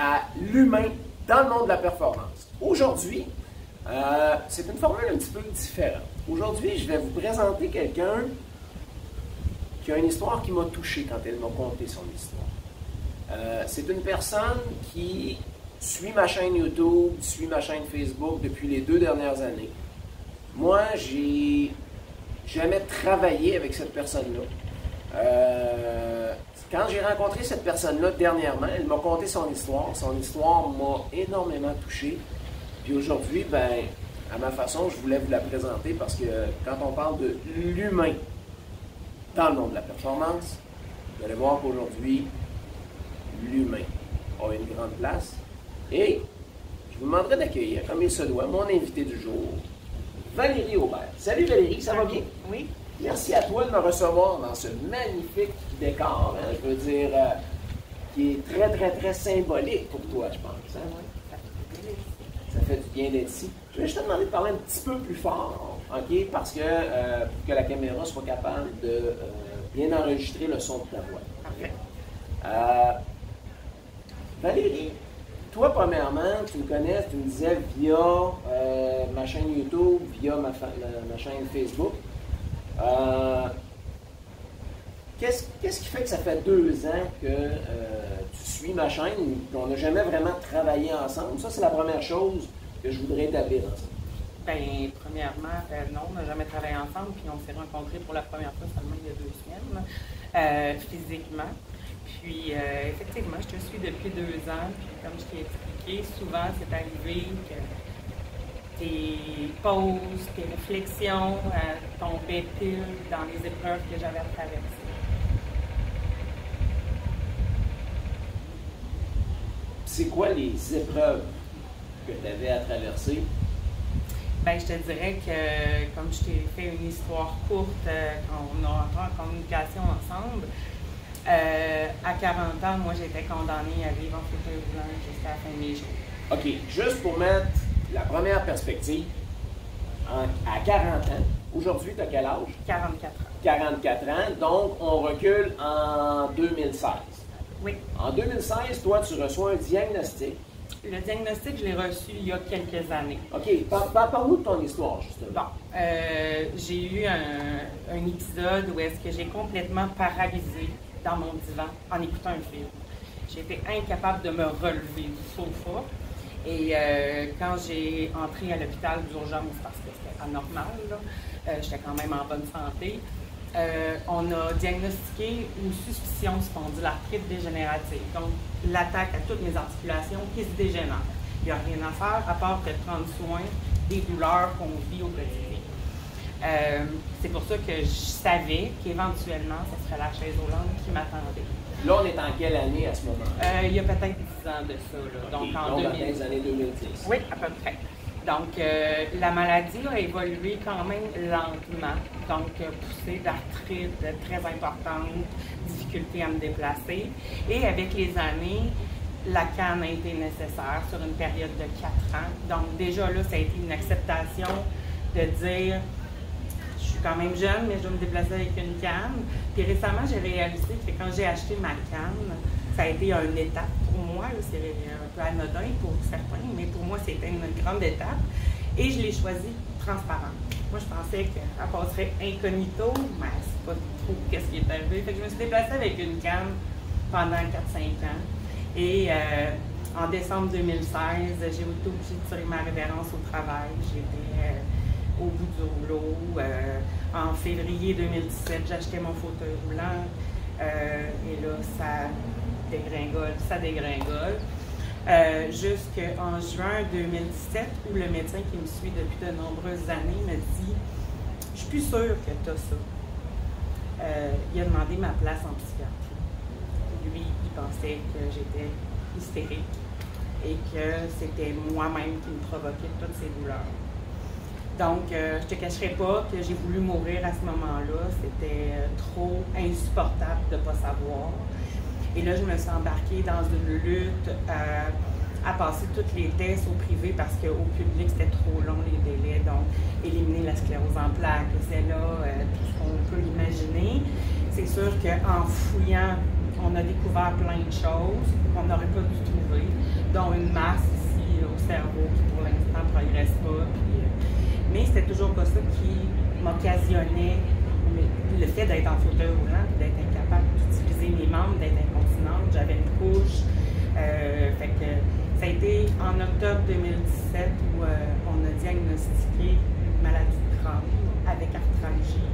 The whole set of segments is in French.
à l'humain dans le monde de la performance. Aujourd'hui, c'est une formule un petit peu différente. Aujourd'hui, je vais vous présenter quelqu'un qui a une histoire qui m'a touché quand elle m'a conté son histoire. C'est une personne qui suit ma chaîne YouTube, suit ma chaîne Facebook depuis les 2 dernières années. Moi, j'ai jamais travaillé avec cette personne-là. Quand j'ai rencontré cette personne-là dernièrement, elle m'a conté son histoire. Son histoire m'a énormément touché. Puis aujourd'hui, ben, à ma façon, je voulais vous la présenter parce que quand on parle de l'humain dans le monde de la performance, vous allez voir qu'aujourd'hui, l'humain a une grande place. Et je vous demanderai d'accueillir, comme il se doit, mon invité du jour, Valérie Aubert. Salut Valérie, ça va bien? Oui. Merci à toi de me recevoir dans ce magnifique décor, hein, je veux dire, qui est très, très, très symbolique pour toi, je pense. Hein? Oui, ça fait du bien d'être ici. Je vais juste te demander de parler un petit peu plus fort, OK? Parce que pour que la caméra soit capable de bien enregistrer le son de ta voix. Parfait. Valérie, toi, premièrement, tu me connais, tu me disais via ma chaîne YouTube, via ma chaîne Facebook. Qu'est-ce qui fait que ça fait 2 ans que tu suis ma chaîne et qu'on n'a jamais vraiment travaillé ensemble? Ça, c'est la première chose que je voudrais établir ensemble. Bien, premièrement, non, on n'a jamais travaillé ensemble, puis on s'est rencontrés pour la première fois seulement il y a 2 semaines, physiquement. Puis, effectivement, je te suis depuis 2 ans, puis comme je t'ai expliqué, souvent, c'est arrivé que tes pauses, tes réflexions tombaient pile dans les épreuves que j'avais à traverser. C'est quoi les épreuves que tu avais à traverser? Bien, je te dirais que, comme je t'ai fait une histoire courte, quand on a entré en communication ensemble, à 40 ans, moi, j'étais condamnée à vivre en fauteuil roulant jusqu'à la fin de mes jours. OK, juste pour mettre la première perspective, à 40 ans, aujourd'hui, tu as quel âge? 44 ans. 44 ans, donc on recule en 2016. Oui. En 2016, toi, tu reçois un diagnostic. Le diagnostic, je l'ai reçu il y a quelques années. OK, parle-nous de ton histoire, justement. Bon, j'ai eu un épisode où est-ce que j'ai complètement paralysé dans mon divan en écoutant un film. J'étais incapable de me relever du sofa. Et quand j'ai entré à l'hôpital d'urgence, parce que c'était anormal, j'étais quand même en bonne santé, on a diagnostiqué une suspicion spondylarthrite dégénérative. Donc, l'attaque à toutes mes articulations qui se dégénèrent. Il n'y a rien à faire à part que de prendre soin des douleurs qu'on vit au quotidien. C'est pour ça que je savais qu'éventuellement, ce serait la chaise roulante qui m'attendait. Là, on est en quelle année à ce moment-là? Il y a peut-être 10 ans de ça. Là. Okay, donc, en dans les années 2010. Oui, à peu près. Donc, la maladie a évolué quand même lentement. Donc, poussée d'arthrite très importante, difficulté à me déplacer. Et avec les années, la canne a été nécessaire sur une période de 4 ans. Donc, déjà là, ça a été une acceptation de dire, je suis quand même jeune, mais je dois me déplacer avec une canne. Puis récemment, j'ai réalisé que quand j'ai acheté ma canne, ça a été une étape pour moi. C'est un peu anodin pour certains, mais pour moi, c'était une grande étape. Et je l'ai choisie transparente. Moi, je pensais qu'elle passerait incognito, mais c'est pas trop qu'est-ce qui est arrivé. Fait que je me suis déplacée avec une canne pendant 4-5 ans. Et en décembre 2016, j'ai été obligée de tirer ma révérence au travail. J'étais au bout du rouleau. En février 2017, j'ai acheté mon fauteuil roulant. Et là, ça dégringole. Jusqu'en juin 2017, où le médecin qui me suit depuis de nombreuses années me dit « Je suis plus sûre que tu as ça. » Il a demandé ma place en psychiatrie. Lui, il pensait que j'étais hystérique et que c'était moi-même qui me provoquait toutes ces douleurs. Donc, je te cacherai pas que j'ai voulu mourir à ce moment-là. C'était trop insupportable de ne pas savoir. Et là, je me suis embarquée dans une lutte à passer tous les tests au privé parce qu'au public, c'était trop long, les délais. Donc, éliminer la sclérose en plaques, c'est là, tout ce qu'on peut imaginer. C'est sûr qu'en fouillant, on a découvert plein de choses qu'on n'aurait pas dû trouver. cerveau qui, pour l'instant, ne progresse pas. Mais c'était toujours pas ça qui m'occasionnait le fait d'être en fauteuil roulant, d'être incapable d'utiliser mes membres, d'être incontinente. J'avais une couche. Fait que ça a été en octobre 2017 où on a diagnostiqué une maladie de Crohn avec arthralgie.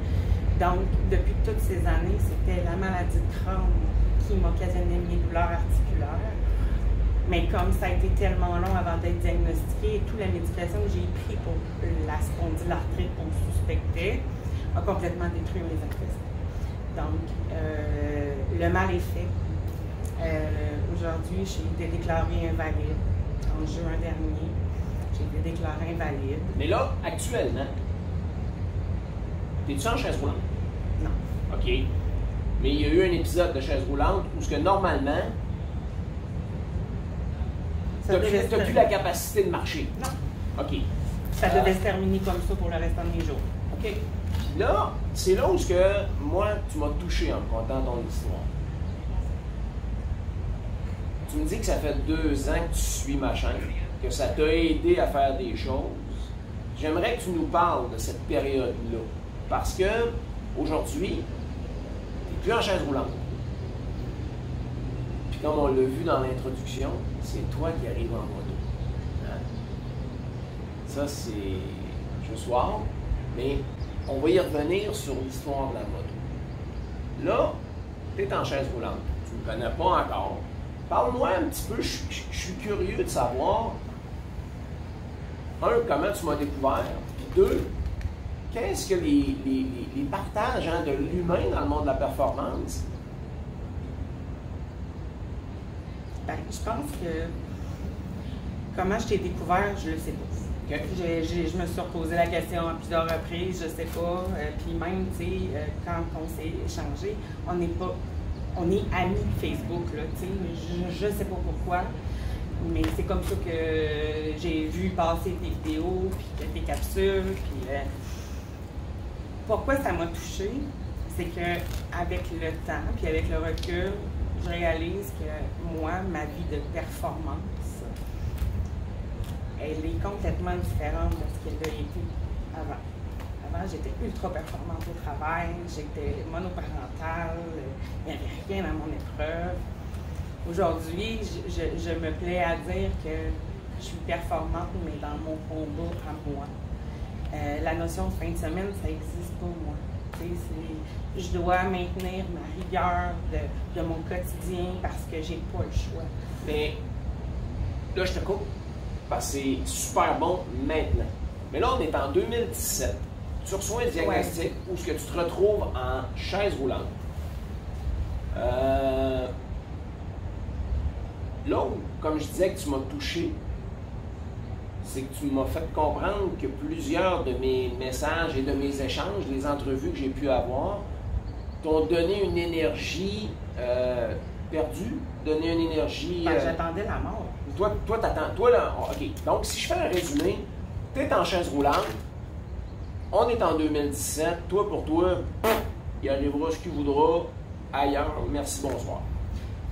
Donc, depuis toutes ces années, c'était la maladie de Crohn qui m'occasionnait mes douleurs articulaires. Mais comme ça a été tellement long avant d'être diagnostiqué, et toute la médication que j'ai prise pour la spondylarthrite qu'on suspectait a complètement détruit mes intestins. Donc, le mal est fait. Aujourd'hui, j'ai été déclarée invalide. En juin dernier, j'ai été déclarée invalide. Mais là, actuellement, t'es-tu en chaise roulante? Non. OK. Mais il y a eu un épisode de chaise roulante où ce que normalement, tu n'as plus la capacité de marcher. Non. OK. Ça devait se terminer comme ça pour le restant de mes jours. OK. Puis là, c'est là où ce que moi, tu m'as touché en me contant ton histoire. Tu me dis que ça fait 2 ans que tu suis ma chaîne, que ça t'a aidé à faire des choses. J'aimerais que tu nous parles de cette période-là. Parce que aujourd'hui, tu n'es plus en chaise roulante. Puis comme on l'a vu dans l'introduction, c'est toi qui arrives en moto. Hein? Ça, c'est juste wow. Mais on va y revenir sur l'histoire de la moto. Là, tu es en chaise roulante. Tu ne me connais pas encore. Parle-moi un petit peu, je suis curieux de savoir, comment tu m'as découvert, puis 2, qu'est-ce que les partages de l'humain dans le monde de la performance? Ben, je pense que comment je t'ai découvert, je le sais pas. Okay. Je me suis reposé la question à plusieurs reprises, je sais pas. Puis même, tu sais, quand on s'est échangé, on est amis Facebook, là, tu sais, je sais pas pourquoi, mais c'est comme ça que j'ai vu passer tes vidéos, puis tes capsules, puis pourquoi ça m'a touchée, c'est que avec le temps, puis avec le recul, je réalise que moi, ma vie de performance, elle est complètement différente de ce qu'elle a été avant. Avant, j'étais ultra performante au travail, j'étais monoparentale, il n'y avait rien à mon épreuve. Aujourd'hui, je me plais à dire que je suis performante, mais dans mon combat à moi. La notion de fin de semaine, ça n'existe pas, moi. Je dois maintenir ma rigueur de mon quotidien parce que j'ai pas le choix. Mais là, je te coupe, parce que c'est super bon maintenant. Mais là, on est en 2017. Tu reçois un diagnostic où ce que tu te retrouves en chaise roulante. Là où, comme je disais, que tu m'as touché, c'est que tu m'as fait comprendre que plusieurs de mes messages et de mes échanges, les entrevues que j'ai pu avoir, t'ont donné une énergie perdue, donné une énergie... J'attendais la mort. Toi, t'attends... Toi, là, OK. Donc, si je fais un résumé, t'es en chaise roulante, on est en 2017, toi pour toi, il arrivera ce qu'il voudra ailleurs. Merci, bonsoir.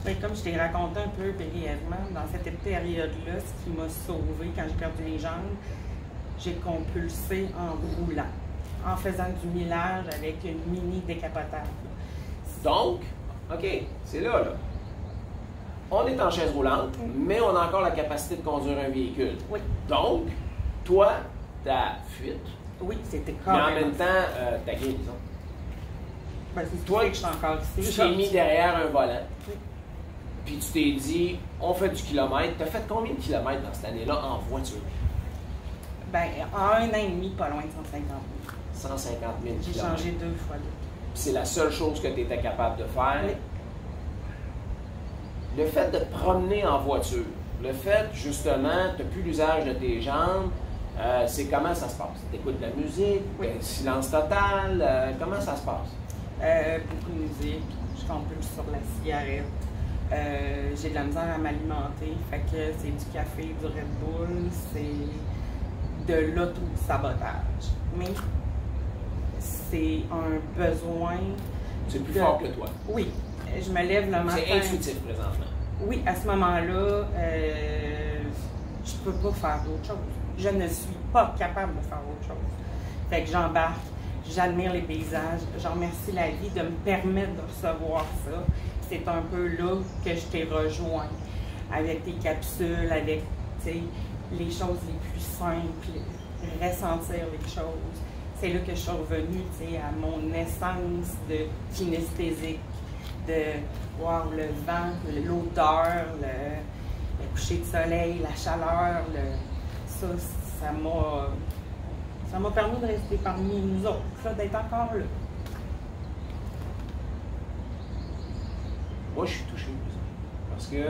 Oui, comme je t'ai raconté un peu brièvement, dans cette période-là, ce qui m'a sauvée quand j'ai perdu les jambes, j'ai compulsé en roulant, en faisant du millage avec une mini décapotable. Donc, OK, c'est là. On est en chaise roulante, mais on a encore la capacité de conduire un véhicule. Oui. Donc, toi, ta fuite. Oui, c'était Mais carrément. en même temps, ta guérison. Ben, c'est toi que je suis encore ici. Tu t'es mis derrière un volant. Oui. Puis tu t'es dit, on fait du kilomètre. Tu as fait combien de kilomètres dans cette année-là en voiture? Ben, en 1 an et demi, pas loin de 150 000. 150 000 J'ai kilomètres. changé 2 fois. C'est la seule chose que tu étais capable de faire. Oui. Le fait de te promener en voiture, le fait, justement, tu n'as plus l'usage de tes jambes, c'est comment ça se passe? Tu écoutes de la musique, Oui. silence total, comment ça se passe? Beaucoup de musique, je compulse sur la cigarette. J'ai de la misère à m'alimenter, fait que c'est du café, du Red Bull, c'est de l'auto-sabotage. Mais c'est un besoin. C'est plus fort que toi. Oui, je me lève le matin. C'est intuitif présentement. Oui, à ce moment-là, je peux pas faire autre chose. Je ne suis pas capable de faire autre chose. Fait que j'embarque, j'admire les paysages, je remercie la vie de me permettre de recevoir ça. C'est un peu là que je t'ai rejoint, avec tes capsules, avec les choses les plus simples, ressentir les choses. C'est là que je suis revenue à mon essence de kinesthésique, de voir le vent, l'odeur, le coucher de soleil, la chaleur, ça m'a permis de rester parmi nous autres, d'être encore là. Moi, je suis touché parce que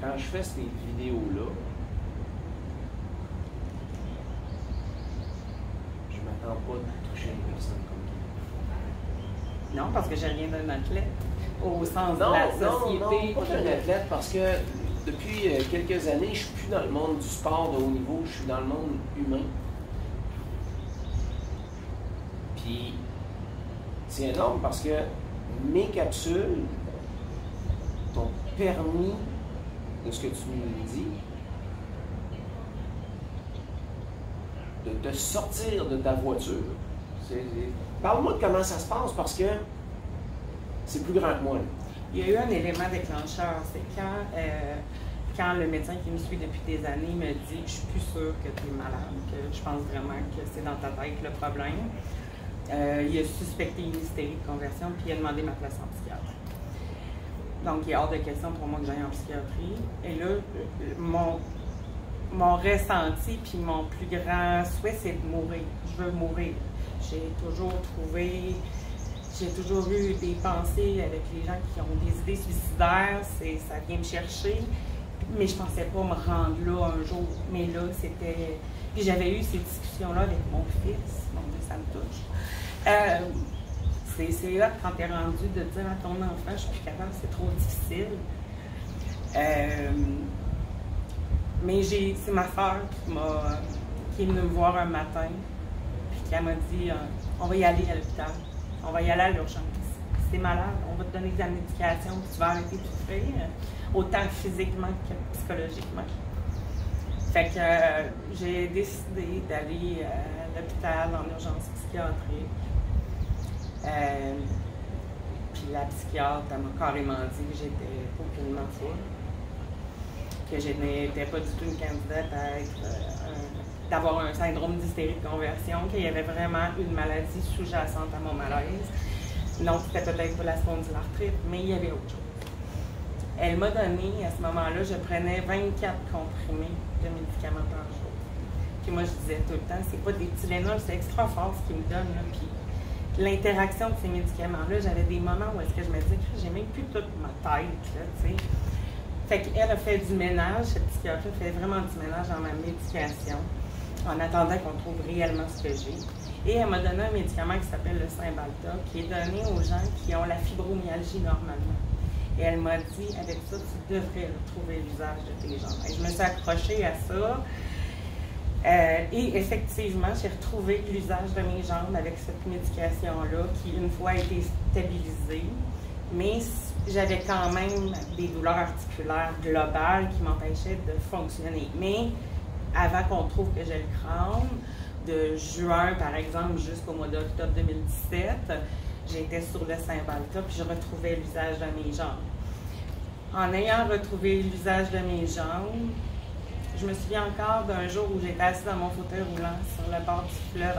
quand je fais ces vidéos-là, je m'attends pas de toucher une personne comme toi. Non, parce que j'ai rien d'un athlète, au sens Non, de la société. non, pas d'un athlète, parce que depuis quelques années, je suis plus dans le monde du sport de haut niveau, je suis dans le monde humain. Puis, c'est énorme parce que mes capsules t'ont permis, de ce que tu me dis, de te sortir de ta voiture. Parle-moi de comment ça se passe parce que c'est plus grand que moi. Là. Il y a eu un élément déclencheur, c'est quand le médecin qui me suit depuis des années me dit « Je suis plus sûre que tu es malade, que je pense vraiment que c'est dans ta tête le problème ». Il a suspecté une hystérie de conversion, puis il a demandé ma place en psychiatre. Donc, il est hors de question pour moi que j'aille en psychiatrie. Et là, mon ressenti, puis mon plus grand souhait, c'est de mourir. Je veux mourir. J'ai toujours eu des pensées avec les gens qui ont des idées suicidaires, ça vient me chercher, mais je pensais pas me rendre là un jour. Mais là, c'était... Puis j'avais eu ces discussions-là avec mon fils. Mon Dieu, ça me touche. C'est là quand t'es rendu de dire à ton enfant, je suis plus capable, c'est trop difficile. Mais c'est ma soeur qui est venue me voir un matin, puis qui m'a dit, on va y aller à l'hôpital, on va y aller à l'urgence. Si t'es malade, on va te donner de la médication, puis tu vas arrêter de souffrir, autant physiquement que psychologiquement. Fait que j'ai décidé d'aller à l'hôpital en urgence psychiatrique. Puis la psychiatre, elle m'a carrément dit que j'étais aucunement folle, que je n'étais pas du tout une candidate à d'avoir un syndrome d'hystérie de conversion, qu'il y avait vraiment une maladie sous-jacente à mon malaise. Non, c'était peut-être pas la spondylarthrite, mais il y avait autre chose. Elle m'a donné, à ce moment-là, je prenais 24 comprimés de médicaments par jour. Puis moi, je disais tout le temps, c'est pas des Tylenol, c'est extra fort ce qu'ils me donnent. Là. Puis l'interaction de ces médicaments-là, j'avais des moments où est-ce que je me disais que j'ai même plus toute ma tête, là, tu sais. Fait qu'elle a fait du ménage, cette psychiatre fait vraiment du ménage dans ma médication, en attendant qu'on trouve réellement ce que j'ai. Et elle m'a donné un médicament qui s'appelle le Cymbalta, qui est donné aux gens qui ont la fibromyalgie normalement. Et elle m'a dit, avec ça, tu devrais retrouver l'usage de tes jambes. Et je me suis accrochée à ça. Et effectivement, j'ai retrouvé l'usage de mes jambes avec cette médication-là, qui une fois a été stabilisée. Mais j'avais quand même des douleurs articulaires globales qui m'empêchaient de fonctionner. Mais avant qu'on trouve que j'ai le crâne, de juin, par exemple, jusqu'au mois d'octobre 2017, j'étais sur le Cymbalta, puis je retrouvais l'usage de mes jambes. En ayant retrouvé l'usage de mes jambes, je me souviens encore d'un jour où j'étais assise dans mon fauteuil roulant sur le bord du fleuve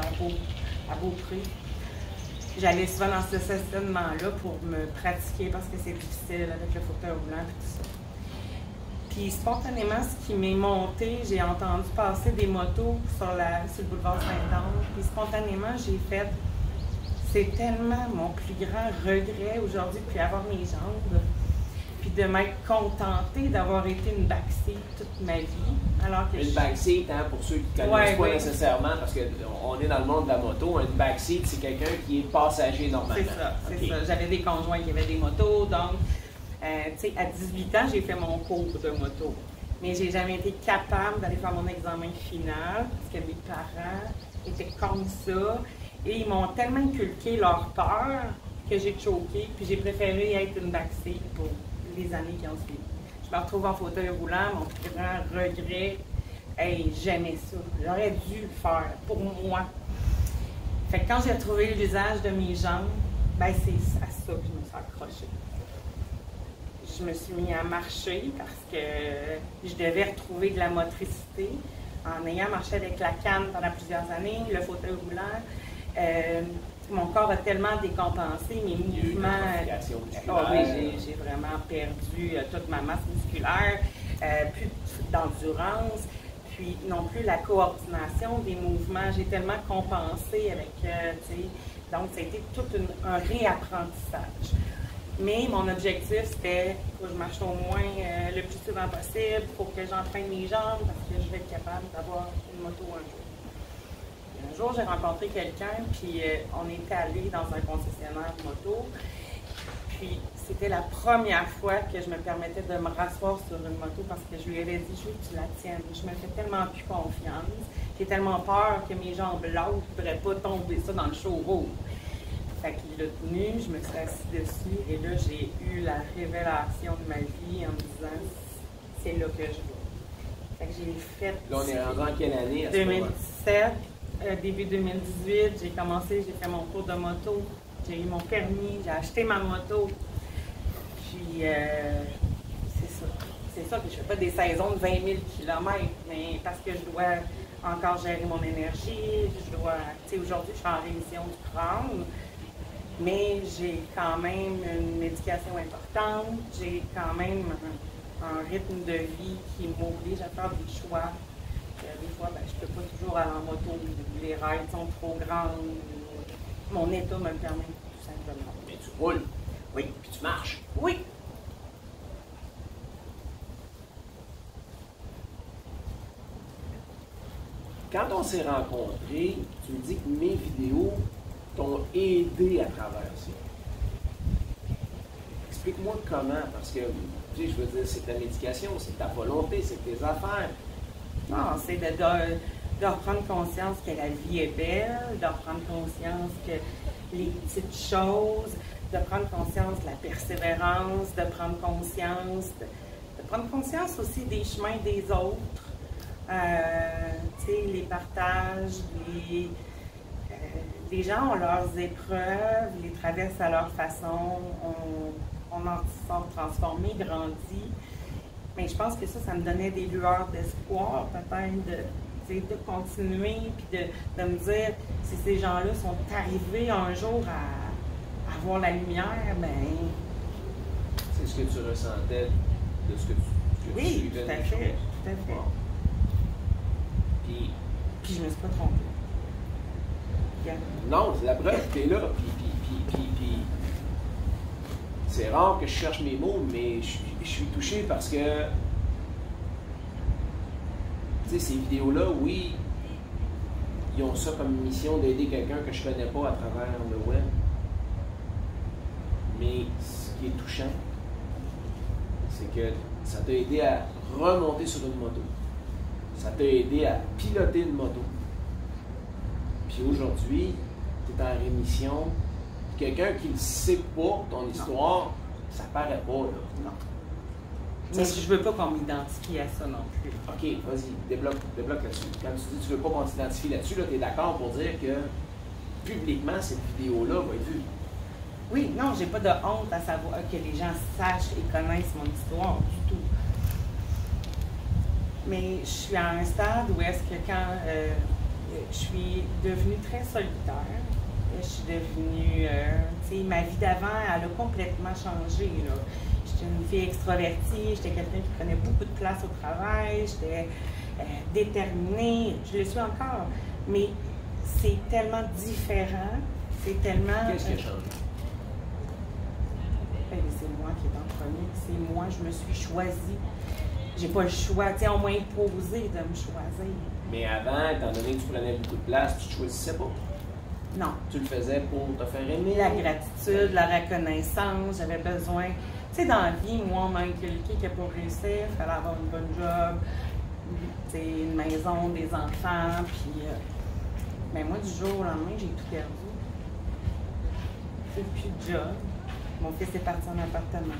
à Beaupré. J'allais souvent dans ce stationnement-là pour me pratiquer parce que c'est difficile avec le fauteuil roulant et tout ça. Puis spontanément, ce qui m'est monté, j'ai entendu passer des motos sur le boulevard Saint-Anne. Puis spontanément, j'ai fait, c'est tellement mon plus grand regret aujourd'hui de plus avoir mes jambes. Puis de m'être contentée d'avoir été une backseat toute ma vie. Alors que une backseat, hein, pour ceux qui ne connaissent pas nécessairement, parce qu'on est dans le monde de la moto, une backseat, c'est quelqu'un qui est passager normalement. C'est ça. J'avais des conjoints qui avaient des motos, donc, tu sais, à 18 ans, j'ai fait mon cours de moto. Mais j'ai jamais été capable d'aller faire mon examen final, parce que mes parents étaient comme ça, et ils m'ont tellement inculqué leur peur que j'ai choqué, puis j'ai préféré être une backseat pour les années qui ont suivi. je me retrouve en fauteuil roulant, mon plus grand regret, hey, j'aimais ça. J'aurais dû le faire pour moi. Fait que quand j'ai retrouvé l'usage de mes jambes, ben c'est à ça que je me suis accrochée. Je me suis mis à marcher parce que je devais retrouver de la motricité en ayant marché avec la canne pendant plusieurs années, le fauteuil roulant. Mon corps a tellement décompensé, mes mouvements. Oui, j'ai vraiment perdu toute ma masse musculaire, plus d'endurance, puis non plus la coordination des mouvements. J'ai tellement compensé avec, donc ça a été tout un réapprentissage. Mais mon objectif, c'était que je marche au moins le plus souvent possible, il faut que j'entraîne mes jambes parce que je vais être capable d'avoir une moto un jour. Un jour, j'ai rencontré quelqu'un, puis on était allé dans un concessionnaire de moto. Puis c'était la première fois que je me permettais de me rasseoir sur une moto parce que je lui avais dit, je veux que tu la tiennes. Je me fais tellement plus confiance. J'ai tellement peur que mes jambes lâchent, je ne pourrais pas tomber ça dans le showroom. Fait qu'il l'a tenu, je me suis assise dessus et là, j'ai eu la révélation de ma vie en me disant, c'est là que je vais. Fait que j'ai fait... Là, on est rendu en quelle année à ce moment-là? 2017, début 2018, j'ai fait mon cours de moto, j'ai eu mon permis, j'ai acheté ma moto. Puis, c'est ça que je fais pas des saisons de 20 000 km, mais parce que je dois encore gérer mon énergie, je dois, aujourd'hui, je suis en rémission du crâne, mais j'ai quand même une médication importante, j'ai quand même un rythme de vie qui m'oblige à faire des choix. Des fois, ben, je ne peux pas toujours aller en moto, les raids sont trop grandes, mon état me le permet tout simplement. Mais tu roules. Oui. Puis tu marches. Oui. Quand on s'est rencontrés, tu me dis que mes vidéos t'ont aidé à travers ça. Explique-moi comment, parce que, tu sais, je veux dire, c'est ta médication, c'est ta volonté, c'est tes affaires. Non, c'est de reprendre conscience que la vie est belle, de reprendre conscience que les petites choses, de prendre conscience de la persévérance, de prendre conscience aussi des chemins des autres. Tu sais, les partages, les gens ont leurs épreuves, les traversent à leur façon, on en sort transformé, grandi. Mais je pense que ça me donnait des lueurs d'espoir, peut-être, de continuer, puis de me dire, si ces gens-là sont arrivés un jour à voir la lumière, ben... C'est ce que tu ressentais de ce que tu oui, suivais. tout à fait, tout à fait. Bon. Puis je me suis pas trompée. Yeah. Non, c'est la preuve, tu es là, puis c'est rare que je cherche mes mots, mais je suis touché parce que, tu sais, ces vidéos-là, oui, ils ont ça comme mission d'aider quelqu'un que je connais pas à travers le web. Mais ce qui est touchant, c'est que ça t'a aidé à remonter sur une moto. Ça t'a aidé à piloter une moto. Puis aujourd'hui, tu es en rémission. Quelqu'un qui ne sait pas ton histoire, ça paraît pas, là. Non. Mais je veux pas qu'on m'identifie à ça non plus. OK, vas-y, débloque là-dessus. Quand tu dis que tu veux pas qu'on t'identifie là-dessus, là, tu es d'accord pour dire que publiquement, cette vidéo-là va être vue. Oui, non, j'ai pas de honte à savoir que les gens sachent et connaissent mon histoire du tout. Mais je suis à un stade où est-ce que quand je suis devenue très solitaire, je suis devenue, tu sais, ma vie d'avant, elle a complètement changé, là. J'étais une fille extravertie, j'étais quelqu'un qui prenait beaucoup de place au travail, j'étais déterminée, je le suis encore, mais c'est tellement différent, c'est tellement... Qu'est-ce qui a changé? C'est moi qui est en premier, c'est moi, je me suis choisie. J'ai pas le choix, tu sais, on m'a imposé de me choisir. Mais avant, étant donné que tu prenais beaucoup de place, tu ne choisissais pas? Non. Tu le faisais pour te faire aimer? La gratitude, la reconnaissance, j'avais besoin... Tu sais, dans la vie, moi, on m'a inculqué que pour réussir, il fallait avoir une bonne job, tu sais, une maison, des enfants, puis... Mais moi, du jour au lendemain, j'ai tout perdu. J'ai plus de job, Mon fils est parti en appartement.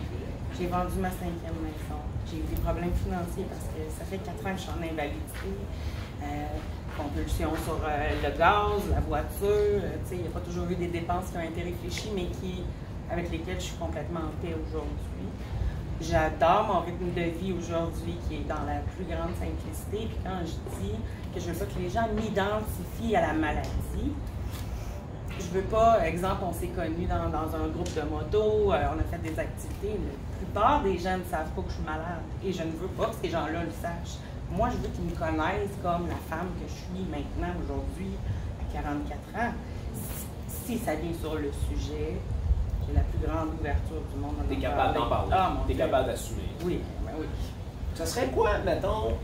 J'ai vendu ma 5e maison. J'ai eu des problèmes financiers parce que ça fait 4 ans que je suis en invalidité. Compulsion sur le gaz, la voiture. Il n'y a pas toujours eu des dépenses qui ont été réfléchies, mais avec lesquelles je suis complètement en paix aujourd'hui. J'adore mon rythme de vie aujourd'hui qui est dans la plus grande simplicité. Puis quand je dis que je veux pas que les gens m'identifient à la maladie, je veux pas, exemple, on s'est connus dans un groupe de moto, on a fait des activités. La plupart des gens ne savent pas que je suis malade et je ne veux pas que ces gens-là le sachent. Moi, je veux qu'ils me connaissent comme la femme que je suis maintenant, aujourd'hui, à 44 ans. Si ça vient sur le sujet, j'ai la plus grande ouverture du monde. Tu es capable d'en parler. Tu es capable d'assumer. Oui, ben oui. Ça serait quoi, mettons,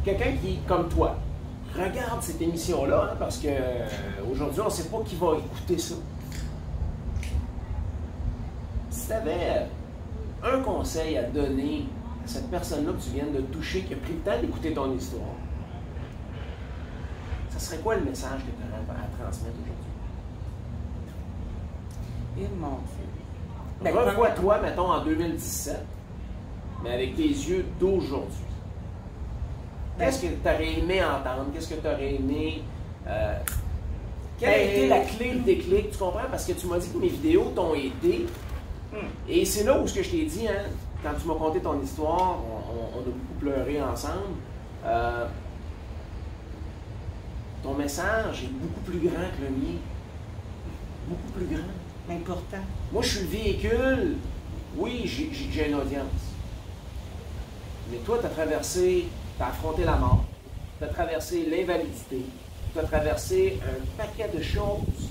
quelqu'un qui, comme toi, regarde cette émission-là, hein, parce qu'aujourd'hui, on ne sait pas qui va écouter ça. Si tu avais un conseil à donner à cette personne-là que tu viens de toucher, qui a pris le temps d'écouter ton histoire, ça serait quoi le message que tu aurais à transmettre aujourd'hui? Et mon Dieu. Revois-toi, mettons, en 2017, mais avec tes yeux d'aujourd'hui. Qu'est-ce que tu aurais aimé entendre? Qu'est-ce que tu aurais aimé... quelle a été la clé, le déclic? Tu comprends? Parce que tu m'as dit que mes vidéos t'ont aidé. Et c'est là où ce que je t'ai dit, hein, quand tu m'as conté ton histoire, on a beaucoup pleuré ensemble. Ton message est beaucoup plus grand que le mien. Beaucoup plus grand. Mais pourtant. Moi, je suis le véhicule. Oui, j'ai une audience. Mais toi, tu as traversé... Tu as affronté la mort, tu as traversé l'invalidité, tu as traversé un paquet de choses.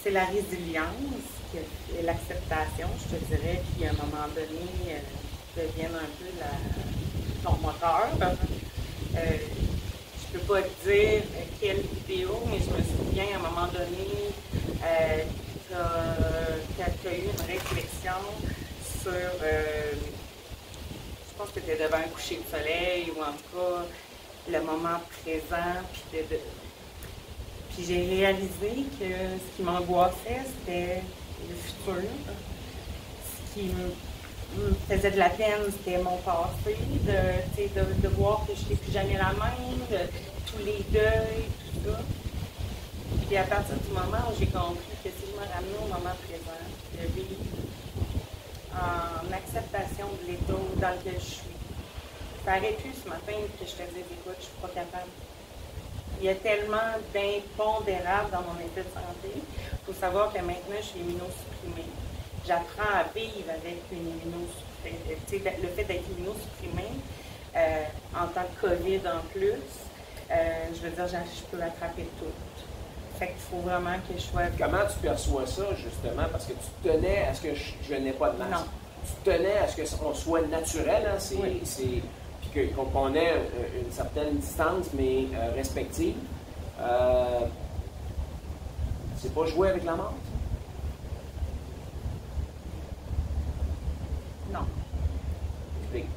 C'est la résilience et l'acceptation, je te dirais, qui à un moment donné deviennent un peu ton moteur. Je ne peux pas te dire quelle vidéo, mais je me souviens à un moment donné, tu as eu une réflexion sur, je pense que tu es devant un coucher de soleil ou en tout cas le moment présent, puis j'ai réalisé que ce qui m'angoissait, c'était le futur. Ce qui me faisait de la peine, c'était mon passé, de voir que je n'étais plus jamais la même, tous les deuils, tout ça. Puis à partir du moment où j'ai compris que si je me ramenais au moment présent, de vivre en acceptation de l'état dans lequel je suis. Ça aurait pu ce matin que je te dise, écoute, je ne suis pas capable. Il y a tellement d'impondérables dans mon état de santé. Il faut savoir que maintenant, je suis immunosupprimée. J'apprends à vivre avec une immunosupprimée. Le fait d'être immunosupprimée, en tant que COVID en plus, je veux dire, je peux attraper tout. Fait qu'il faut vraiment que je sois... Comment tu perçois ça, justement? Parce que tu tenais à ce que je n'ai pas de masque. Non. Tu tenais à ce qu'on soit naturel, hein? Oui. Puis qu'on ait une certaine distance, mais respective. C'est pas jouer avec la mort? Non. Explique.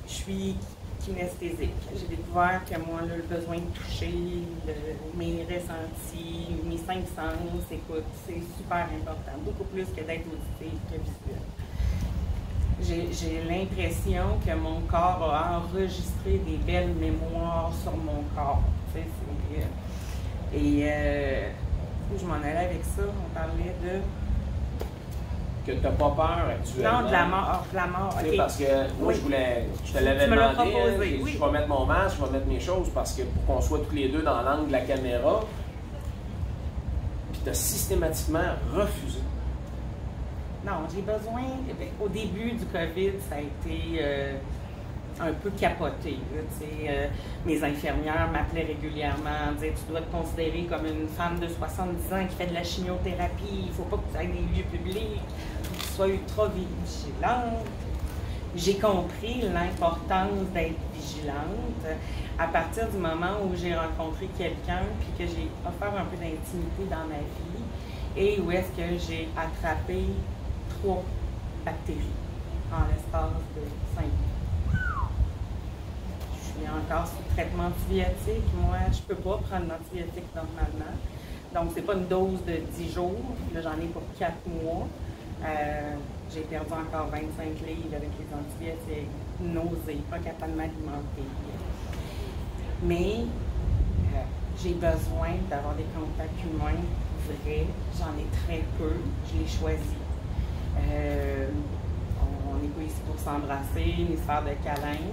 Je suis kinesthésique. J'ai découvert que moi, là, le besoin de toucher, mes ressentis, mes 5 sens, écoute, c'est super important. Beaucoup plus que d'être auditif que visuel. J'ai l'impression que mon corps a enregistré des belles mémoires sur mon corps. Tu sais, où je m'en allais avec ça, on parlait de... Que tu n'as pas peur actuellement. Non, de la mort. Okay. Parce que moi, oui. je te l'avais demandé, oui. Je vais mettre mon masque, je vais mettre mes choses, parce que pour qu'on soit tous les deux dans l'angle de la caméra, puis tu as systématiquement refusé. Non, j'ai besoin... Au début du COVID, ça a été un peu capoté. Mes infirmières m'appelaient régulièrement, disaient « Tu dois te considérer comme une femme de 70 ans qui fait de la chimiothérapie, il ne faut pas que tu ailles des lieux publics, il faut que tu sois ultra vigilante. » J'ai compris l'importance d'être vigilante à partir du moment où j'ai rencontré quelqu'un puis que j'ai offert un peu d'intimité dans ma vie et où est-ce que j'ai attrapé 3 bactéries en l'espace de 5 ans. Je suis suis encore sous traitement antibiotique. Moi, je ne peux pas prendre d'antibiotiques normalement. Donc, c'est pas une dose de 10 jours. Là, j'en ai pour 4 mois. J'ai perdu encore 25 livres avec les antibiotiques, nausées, pas capable de m'alimenter. Mais j'ai besoin d'avoir des contacts humains vrais. J'en ai très peu. Je les choisis. On n'est pas ici pour s'embrasser, ni se faire de câlins.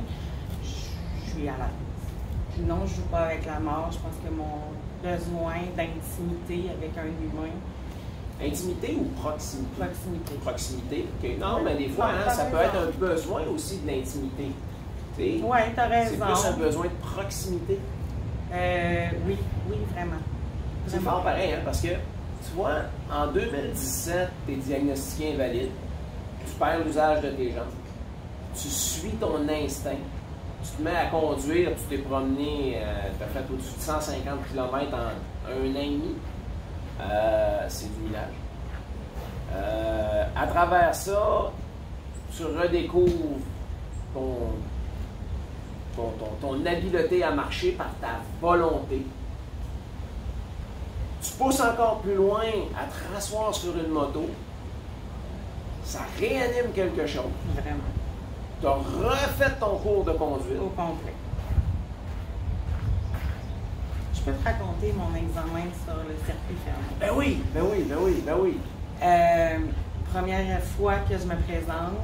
Je suis à l'aise. Non, je ne joue pas avec la mort. Je pense que mon besoin d'intimité avec un humain. Intimité ou proximité? Proximité. Proximité, ok. Non, mais des fois, hein, ça peut être un besoin aussi de l'intimité. Oui, tu as raison. C'est plus un besoin de proximité. Oui, vraiment. C'est fort pareil, hein, parce que, tu vois, en 2017, tu es diagnostiqué invalide, tu perds l'usage de tes jambes, tu suis ton instinct, tu te mets à conduire, tu t'es promené, tu as fait au-dessus de 150 km en 1 an et demi. C'est du millage. À travers ça, tu redécouvres ton habileté à marcher par ta volonté. Tu pousses encore plus loin à te rasseoir sur une moto. Ça réanime quelque chose. Vraiment. Tu as refait ton cours de conduite. Au complet. Je peux te raconter mon examen sur le circuit fermé. Ben oui, ben oui, ben oui, ben oui. Première fois que je me présente,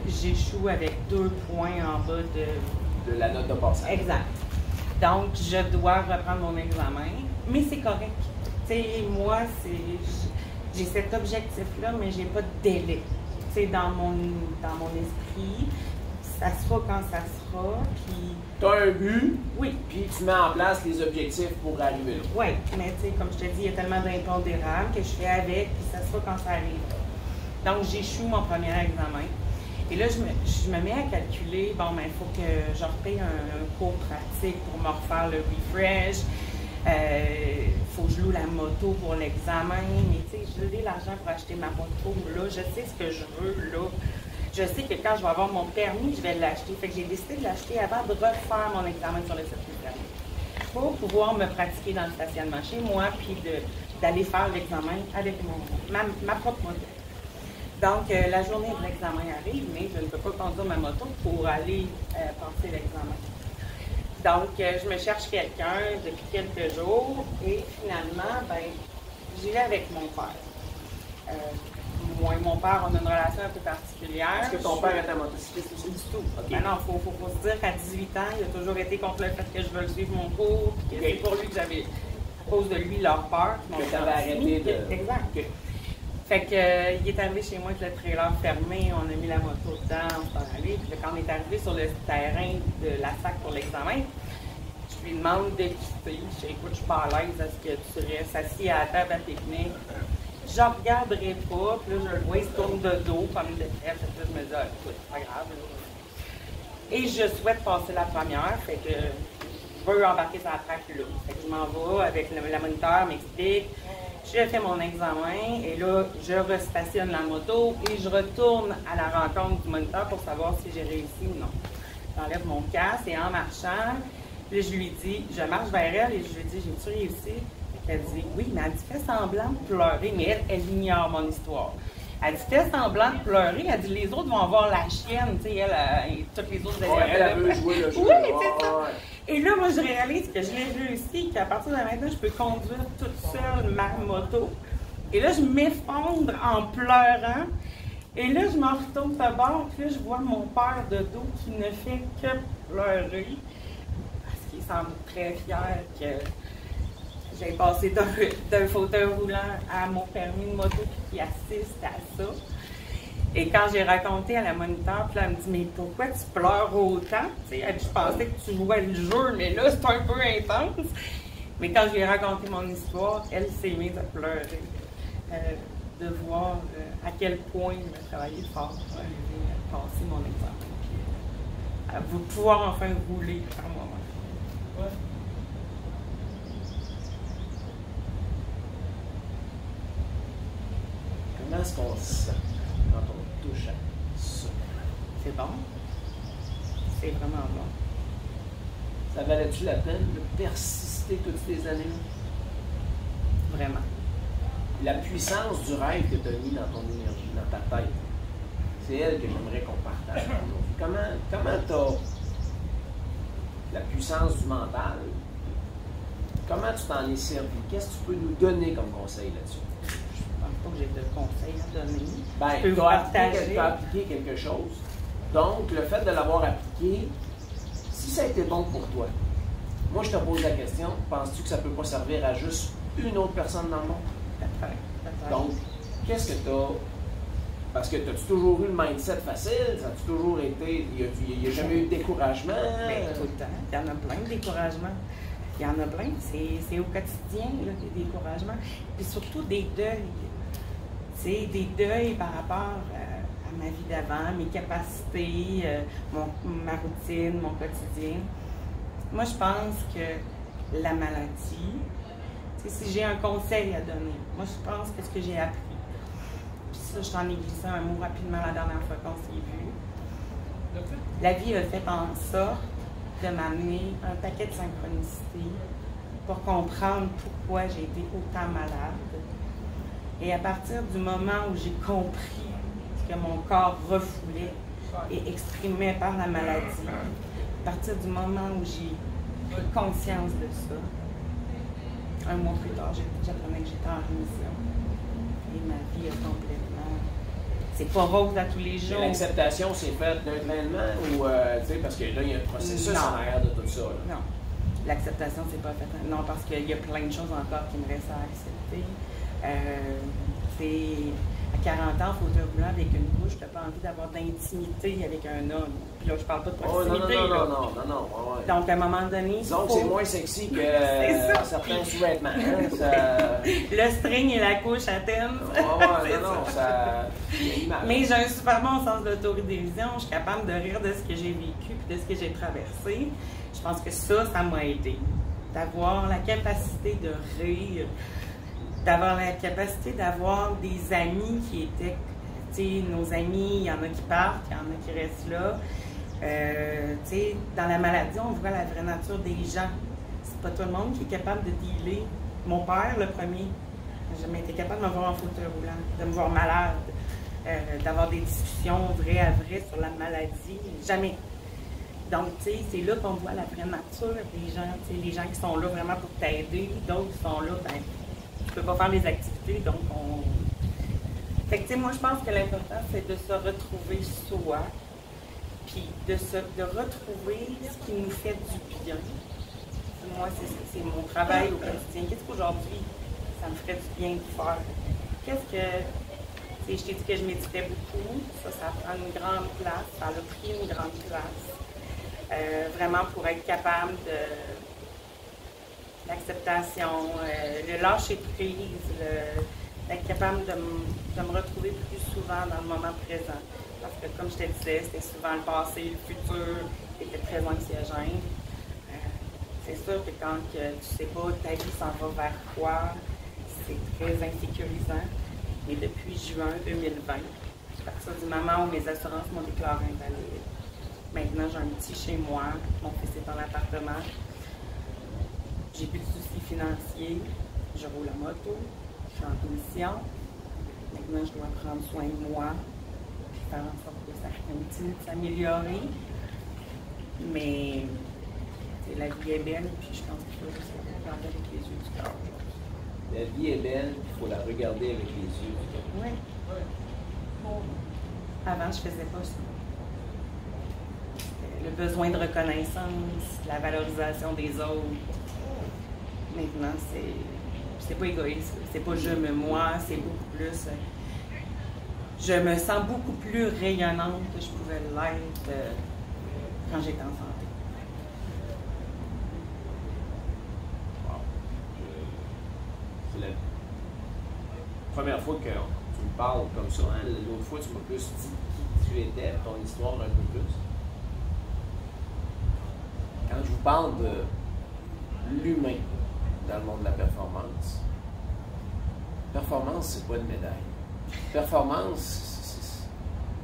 j'échoue avec 2 points en bas de la note de passage. Exact. Donc, je dois reprendre mon examen, mais c'est correct. Tu sais, moi, j'ai cet objectif-là, mais j'ai pas de délai. Tu sais, dans mon esprit, ça sera quand ça sera, puis... Tu as un but, oui. Puis tu mets en place les objectifs pour arriver là. Oui, mais tu sais, comme je te dis, il y a tellement d'impondérables que je fais avec, puis ça sera quand ça arrive. Donc, j'échoue mon premier examen. Et là, je me mets à calculer, bon, mais il faut que je repaye un cours pratique pour me refaire le refresh. Il faut que je loue la moto pour l'examen. Mais tu sais, je l'ai l'argent pour acheter ma moto. Là, je sais ce que je veux, là. Je sais que quand je vais avoir mon permis, je vais l'acheter. Fait que j'ai décidé de l'acheter avant de refaire mon examen sur le circuit fermé. Pour pouvoir me pratiquer dans le stationnement chez moi, puis d'aller faire l'examen avec ma propre moto. Donc, la journée de l'examen arrive, mais je ne peux pas conduire ma moto pour aller passer l'examen. Donc, je me cherche quelqu'un depuis quelques jours et finalement, ben, j'y vais avec mon père. Moi et mon père, on a une relation un peu particulière. Est-ce que ton père est un motocycliste aussi du tout? Okay. Ben non, il faut se dire qu'à 18 ans, il a toujours été contre le fait que je veux suivre mon cours, puis que c'est pour lui que j'avais, à cause de lui, leur peur. Que tu avais arrêté de... Exact. Okay. Fait que, il est arrivé chez moi avec le trailer fermé, on a mis la moto dedans, on s'est allé. Puis quand on est arrivé sur le terrain de la SAC pour l'examen, je lui demande de quitter. Je dis, écoute, je suis pas à l'aise à ce que tu restes assis à la table à pique-nique. Je ne regarderai pas, puis là, je le vois, il se tourne de dos comme de tête. Puis là, je me dis, ah, écoute, c'est pas grave. Et je souhaite passer la première, fait que je veux embarquer sur la track là. Fait que je m'en vais avec la moniteur, m'explique. Je fais mon examen et là, je restationne la moto et je retourne à la rencontre du moniteur pour savoir si j'ai réussi ou non. J'enlève mon casque et en marchant, puis je lui dis, je marche vers elle et je lui dis, j'ai-tu réussi? Elle dit, oui, mais elle dit, fais semblant de pleurer, mais elle ignore mon histoire. Elle dit, fais semblant de pleurer, elle dit, les autres vont voir la chienne, tu sais, elle, toutes les autres élèves. Elle veut jouer le jeu. Oui, c'est ça. Et là, moi, je réalise que je l'ai réussi, qu'à partir de maintenant, je peux conduire toute seule ma moto. Et là, je m'effondre en pleurant. Et là, je m'en retourne de bord, puis là, je vois mon père de dos qui ne fait que pleurer. Parce qu'il semble très fier que j'ai passé d'un fauteuil roulant à mon permis de moto qui assiste à ça. Et quand j'ai raconté à la moniteur, puis elle me dit, mais pourquoi tu pleures autant? T'sais, elle dit, je pensais que tu jouais le jeu, mais là, c'est un peu intense. Mais quand je lui ai raconté mon histoire, elle s'est mise à pleurer. De voir à quel point je travaillais fort pour arriver à passer mon examen. Puis, à pouvoir enfin rouler par moi-même. Ouais. Comment est-ce qu'on se sent quand on touche à ça? C'est bon. C'est vraiment bon. Ça valait-tu la peine de persister toutes ces années? Vraiment. La puissance du rêve que tu as mis dans ton énergie, dans ta tête, c'est elle que j'aimerais qu'on partage aujourd'hui. Comment tu as la puissance du mental? Comment tu t'en es servi? Qu'est-ce que tu peux nous donner comme conseil là-dessus? Je pense pas que j'ai de conseils à donner. Ben, je peux vous partager. Tu as appliqué quelque chose. Donc, le fait de l'avoir appliqué, si ça a été bon pour toi, moi je te pose la question, penses-tu que ça ne peut pas servir à juste une autre personne dans le monde? Peut-être. Donc, qu'est-ce que tu as... Parce que as-tu toujours eu le mindset facile? Ça a-tu toujours été... Il n'y a jamais eu de découragement? Bien, tout le temps. Il y en a plein de découragements. Il y en a plein. C'est au quotidien, là, des découragements. Puis surtout des deuils. C'est des deuils par rapport à ma vie d'avant, mes capacités, ma routine, mon quotidien. Moi, je pense que la maladie, si j'ai un conseil à donner, moi, je pense que ce que j'ai appris, puis ça, je t'en ai glissé un mot rapidement la dernière fois qu'on s'est vu. La vie a fait en sorte de m'amener un paquet de synchronicités pour comprendre pourquoi j'ai été autant malade. Et à partir du moment où j'ai compris ce que mon corps refoulait et exprimait par la maladie, à partir du moment où j'ai pris conscience de ça, un mois plus tard, j'apprenais que j'étais en rémission. Et ma vie est complètement... C'est pas rose à tous les jours. L'acceptation s'est faite d'un traitement ou, tu sais, parce que là, il y a un processus en arrière de tout ça. Là. Non. L'acceptation, c'est pas fait. Non, parce qu'il y a plein de choses encore qui me restent à accepter. À 40 ans, fauteuil roulant avec une couche, t'as pas envie d'avoir d'intimité avec un homme. Puis là, je parle pas de proximité. Non. Ouais. Donc, à un moment donné... Disons que c'est moins sexy que certains sous-vêtements. Hein, Le string et la couche à thème. Ça... Mais j'ai un super bon sens d'autodérision. Je suis capable de rire de ce que j'ai vécu et de ce que j'ai traversé. Je pense que ça m'a aidé. D'avoir la capacité de rire, d'avoir la capacité d'avoir des amis qui étaient, tu sais, nos amis, il y en a qui partent, il y en a qui restent là. Tu sais, dans la maladie, on voit la vraie nature des gens. C'est pas tout le monde qui est capable de dealer. Mon père, le premier, n'a jamais été capable de me voir en fauteuil roulant, de me voir malade, d'avoir des discussions vraies à vrai sur la maladie. Jamais. Donc, tu sais, c'est là qu'on voit la vraie nature des gens. Tu sais, les gens qui sont là vraiment pour t'aider, d'autres qui sont là, ben, tu peux pas faire les activités, donc on... Fait que, tu sais, moi, je pense que l'important, c'est de se retrouver soi, puis de retrouver ce qui nous fait du bien. Moi, c'est mon travail au quotidien. Qu'est-ce qu'aujourd'hui, ça me ferait du bien de faire? Qu'est-ce que... Tu sais, je t'ai dit que je méditais beaucoup. Ça prend une grande place. Ça a pris une grande place. Vraiment pour être capable de l'acceptation, le lâcher prise, d'être capable de me retrouver plus souvent dans le moment présent. Parce que comme je te disais, c'était souvent le passé, le futur, qui était très anxiogène. C'est sûr que quand tu sais pas ta vie s'en va vers quoi, c'est très insécurisant. Mais depuis juin 2020, à partir du moment où mes assurances m'ont déclaré invalide, maintenant, j'ai un petit chez moi. Mon fils est en appartement. J'ai plus de soucis financiers. Je roule la moto. Je suis en commission. Maintenant, je dois prendre soin de moi et faire en sorte que ça continue de s'améliorer. Mais la vie est belle, puis je pense qu'il faut juste la regarder avec les yeux du cœur. La vie est belle, il faut la regarder avec les yeux du cœur. Oui. Avant, je faisais pas ça. Le besoin de reconnaissance, la valorisation des autres. Maintenant, c'est pas égoïste, c'est pas je me moi, c'est beaucoup plus. Je me sens beaucoup plus rayonnante que je pouvais l'être quand j'étais en santé. Wow. C'est la première fois que tu me parles comme ça. Hein? L'autre fois, tu m'as plus dit qui tu étais, ton histoire un peu plus. Quand je vous parle de l'humain dans le monde de la performance, c'est pas une médaille. Performance,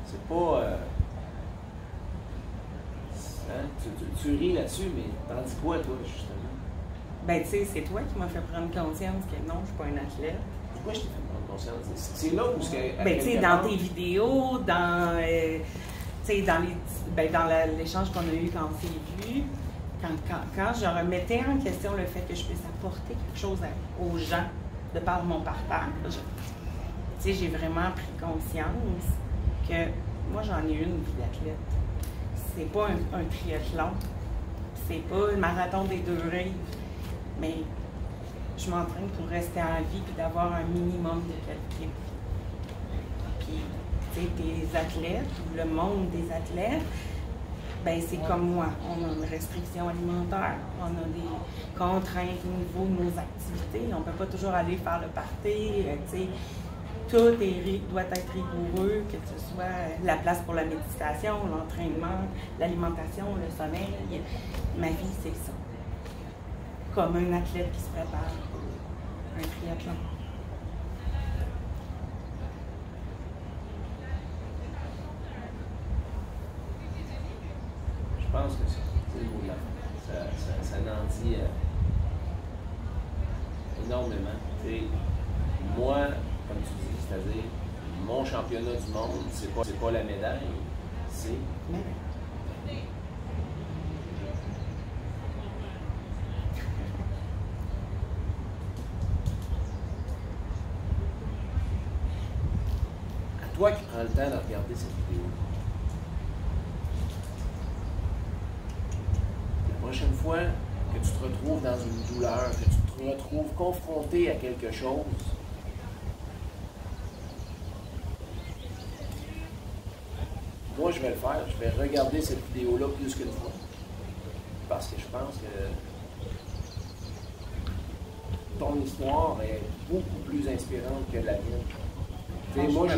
c'est pas... Hein? Tu ris là-dessus, mais t'en dis quoi, toi, justement? Ben, tu sais, c'est toi qui m'as fait prendre conscience que non, je suis pas un athlète. Pourquoi je t'ai fait prendre conscience? C'est là où c'est. Ben, tu sais, dans tes vidéos, dans, tu sais, dans l'échange qu'on a eu quand on s'est vu, quand je remettais en question le fait que je puisse apporter quelque chose aux gens de par mon partage, tu sais, j'ai vraiment pris conscience que moi, j'en ai une vie d'athlète. C'est pas un triathlon, c'est pas le marathon des 2 rives, mais je m'entraîne pour rester en vie et d'avoir un minimum de qualité. Puis, tu sais, tes athlètes, ou le monde des athlètes, ben c'est comme moi. On a une restriction alimentaire, on a des contraintes au niveau de nos activités. On ne peut pas toujours aller faire le party, tu sais. Tout doit être rigoureux, que ce soit la place pour la méditation, l'entraînement, l'alimentation, le sommeil. Ma vie, c'est ça. Comme un athlète qui se prépare pour un triathlon. Je pense que c'est le mot de la fin. Ça en dit énormément. T'sais, moi, comme tu dis, c'est-à-dire, mon championnat du monde, c'est pas la médaille, c'est... À toi qui prends le temps de regarder cette vidéo, la prochaine fois que tu te retrouves dans une douleur, que tu te retrouves confronté à quelque chose, moi, je vais le faire. Je vais regarder cette vidéo-là plus qu'une fois. Parce que je pense que ton histoire est beaucoup plus inspirante que la mienne. Moi,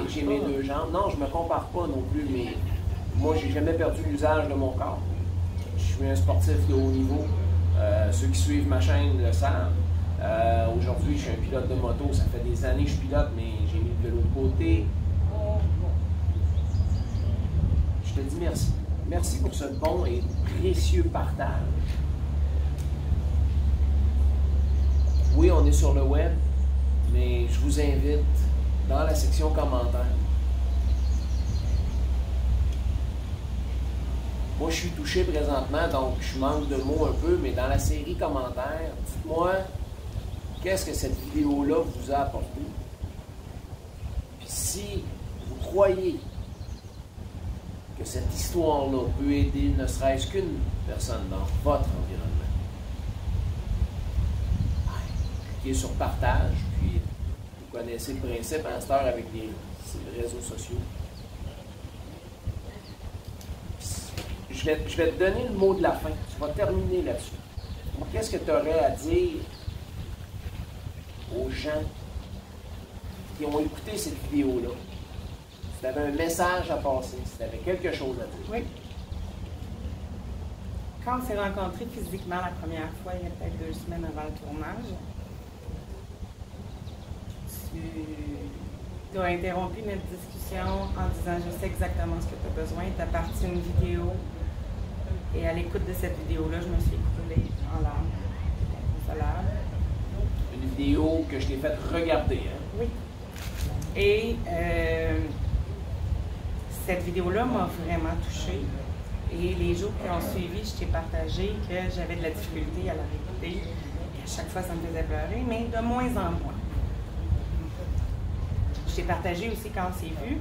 j'ai mes 2 jambes. Non, je ne me compare pas non plus, mais moi, j'ai jamais perdu l'usage de mon corps. Je suis un sportif de haut niveau. Ceux qui suivent ma chaîne le savent. Aujourd'hui, je suis un pilote de moto. Ça fait des années que je pilote, mais j'ai mis de l'autre côté. Je te dis merci. Merci pour ce bon et précieux partage. Oui, on est sur le web, mais je vous invite dans la section commentaires. Moi, je suis touché présentement, donc je manque de mots un peu, mais dans la série commentaires, dites-moi qu'est-ce que cette vidéo-là vous a apporté. Puis si vous croyez que cette histoire-là peut aider ne serait-ce qu'une personne dans votre environnement, cliquez sur partage, puis vous connaissez le principe à cette heure avec les réseaux sociaux. Je vais te donner le mot de la fin. Tu vas terminer là-dessus. Qu'est-ce que tu aurais à dire aux gens qui ont écouté cette vidéo-là? Si tu avais un message à passer, si tu avais quelque chose à dire. Oui. Quand on s'est rencontrés physiquement la première fois, il y a peut-être 2 semaines avant le tournage, tu as interrompu notre discussion en disant « Je sais exactement ce que tu as besoin ». Tu as parti une vidéo et à l'écoute de cette vidéo-là, je me suis écroulée en larmes inconsolables. Une vidéo que je t'ai faite regarder. Hein? Oui. Et cette vidéo-là m'a vraiment touchée. Et les jours qui ont suivi, je t'ai partagé que j'avais de la difficulté à la réécouter. À chaque fois, ça me faisait pleurer, mais de moins en moins. Je t'ai partagé aussi quand on s'est vu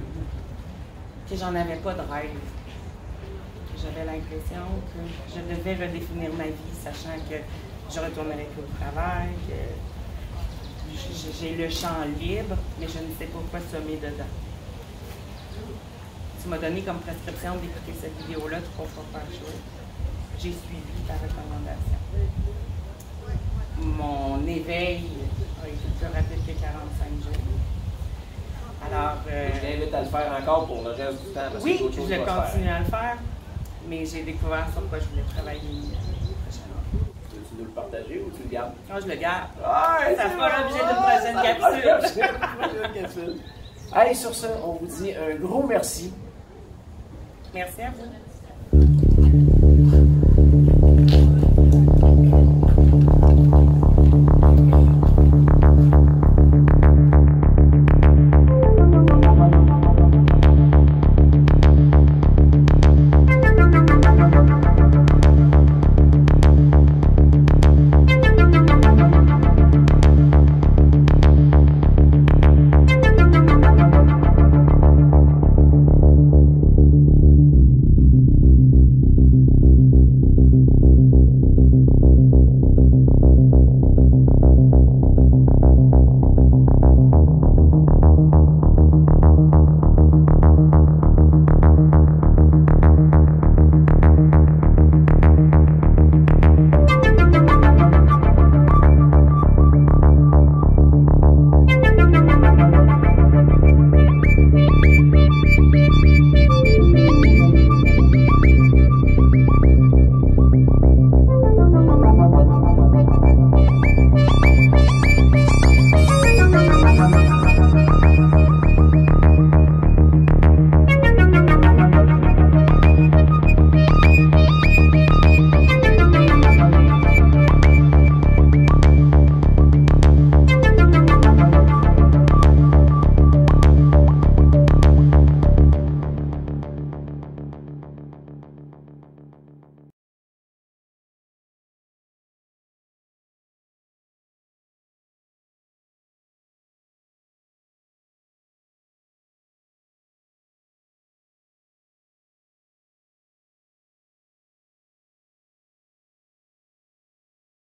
que j'en avais pas de rêve. J'avais l'impression que je devais redéfinir ma vie, sachant que je retournerais plus au travail, que j'ai le champ libre, mais je ne sais pas quoi sommer dedans. Tu m'as donné comme prescription d'écouter cette vidéo-là 3 fois par jour. J'ai suivi ta recommandation. Mon éveil a été plus rapide que 45 jours. Alors, je t'invite à le faire encore pour le reste du temps. Parce oui, que je vais continuer à le faire, mais j'ai découvert sur quoi je voulais travailler prochainement. Tu veux le partager ou tu le gardes? Non, je le garde. Ah, ça fera l'objet d'une prochaine capsule. Allez, sur ça, on vous dit un gros merci. Merci à vous.